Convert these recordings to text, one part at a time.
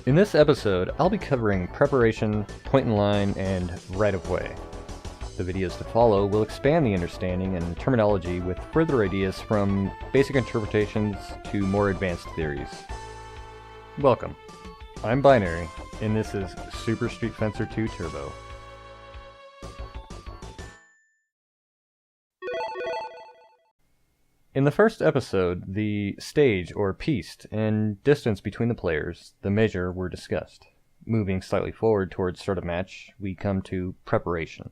In this episode, I'll be covering preparation, point in line, and right of way. The videos to follow will expand the understanding and terminology with further ideas from basic interpretations to more advanced theories. Welcome. I'm Binary, and this is Super Street Fencer 2 Turbo. In the first episode, the stage or piste and distance between the players, the measure, were discussed. Moving slightly forward towards start of match, we come to preparation.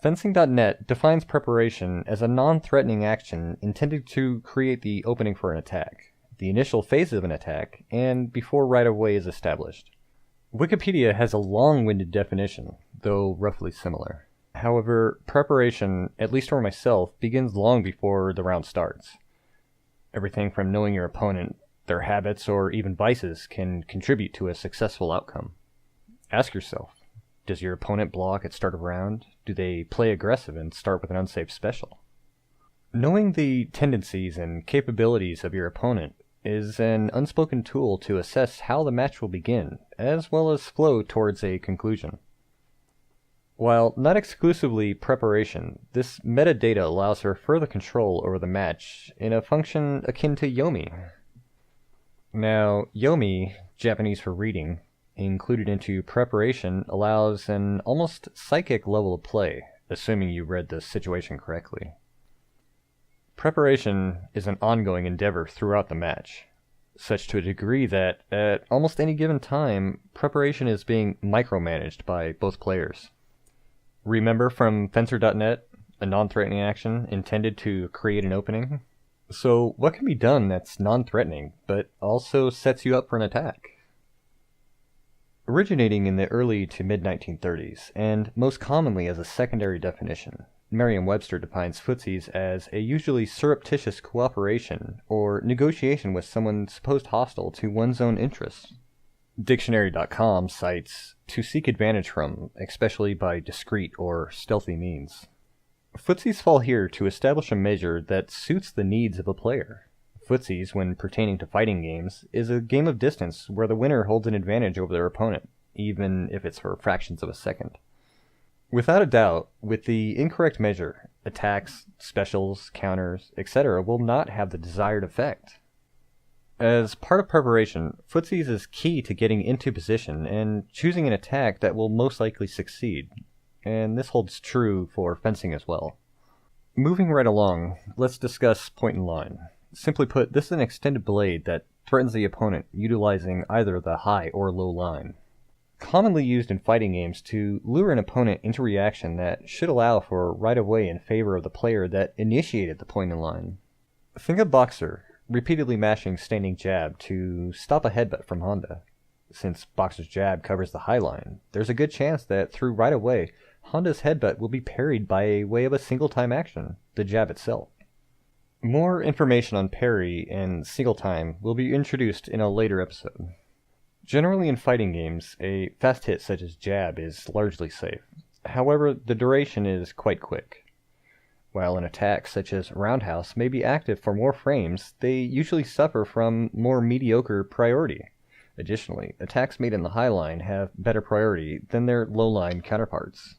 Fencing.net defines preparation as a non-threatening action intended to create the opening for an attack, the initial phase of an attack, and before right-of-way is established. Wikipedia has a long-winded definition, though roughly similar. However, preparation, at least for myself, begins long before the round starts. Everything from knowing your opponent, their habits, or even vices can contribute to a successful outcome. Ask yourself, does your opponent block at start of round? Do they play aggressive and start with an unsafe special? Knowing the tendencies and capabilities of your opponent is an unspoken tool to assess how the match will begin, as well as flow towards a conclusion. While not exclusively preparation, this metadata allows for further control over the match in a function akin to Yomi. Now, Yomi, Japanese for reading, included into preparation allows an almost psychic level of play, assuming you read the situation correctly. Preparation is an ongoing endeavor throughout the match, such to a degree that at almost any given time, preparation is being micromanaged by both players. Remember from Fencer.net, a non-threatening action intended to create an opening? So what can be done that's non-threatening, but also sets you up for an attack? Originating in the early to mid-1930s, and most commonly as a secondary definition, Merriam-Webster defines footsies as a usually surreptitious cooperation or negotiation with someone supposed hostile to one's own interests. Dictionary.com cites to seek advantage from, especially by discreet or stealthy means. Footsies fall here to establish a measure that suits the needs of a player. Footsies, when pertaining to fighting games, is a game of distance where the winner holds an advantage over their opponent, even if it's for fractions of a second. Without a doubt, with the incorrect measure, attacks, specials, counters, etc. will not have the desired effect. As part of preparation, footsies is key to getting into position and choosing an attack that will most likely succeed, and this holds true for fencing as well. Moving right along, let's discuss point in line. Simply put, this is an extended blade that threatens the opponent utilizing either the high or low line. Commonly used in fighting games to lure an opponent into reaction that should allow for right-of-way in favor of the player that initiated the point in line. Think of Boxer repeatedly mashing standing jab to stop a headbutt from Honda. Since Boxer's jab covers the high line, there's a good chance that through right-of-way, Honda's headbutt will be parried by way of a single-time action, the jab itself. More information on parry and single-time will be introduced in a later episode. Generally in fighting games, a fast hit such as jab is largely safe. However, the duration is quite quick. While an attack such as roundhouse may be active for more frames, they usually suffer from more mediocre priority. Additionally, attacks made in the high line have better priority than their low line counterparts.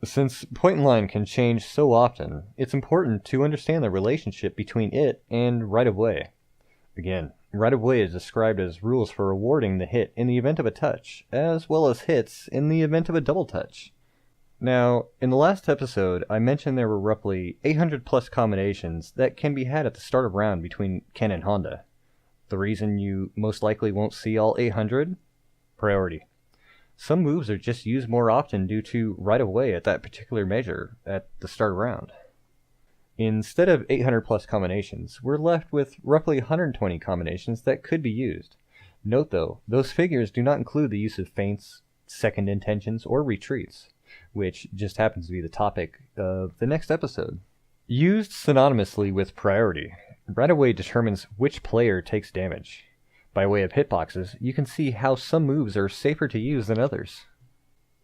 Since point in line can change so often, it's important to understand the relationship between it and right-of-way. Again, right-of-way is described as rules for rewarding the hit in the event of a touch, as well as hits in the event of a double touch. Now, in the last episode, I mentioned there were roughly 800 plus combinations that can be had at the start of round between Ken and Honda. The reason you most likely won't see all 800? Priority. Some moves are just used more often due to right-of-way at that particular measure at the start of round. Instead of 800 plus combinations, we're left with roughly 120 combinations that could be used. Note though, those figures do not include the use of feints, second intentions, or retreats, which just happens to be the topic of the next episode. Used synonymously with priority, right-of-way determines which player takes damage. By way of hitboxes, you can see how some moves are safer to use than others.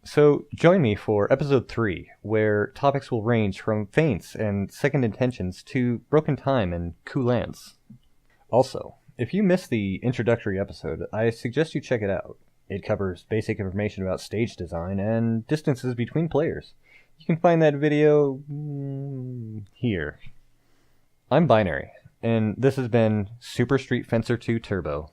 So join me for episode 3, where topics will range from feints and second intentions to broken time and coulants. Also, If you missed the introductory episode, I suggest you check it out. It covers basic information about stage design and distances between players. You can find that video here. I'm Binary, and this has been Super Street Fencer 2 Turbo.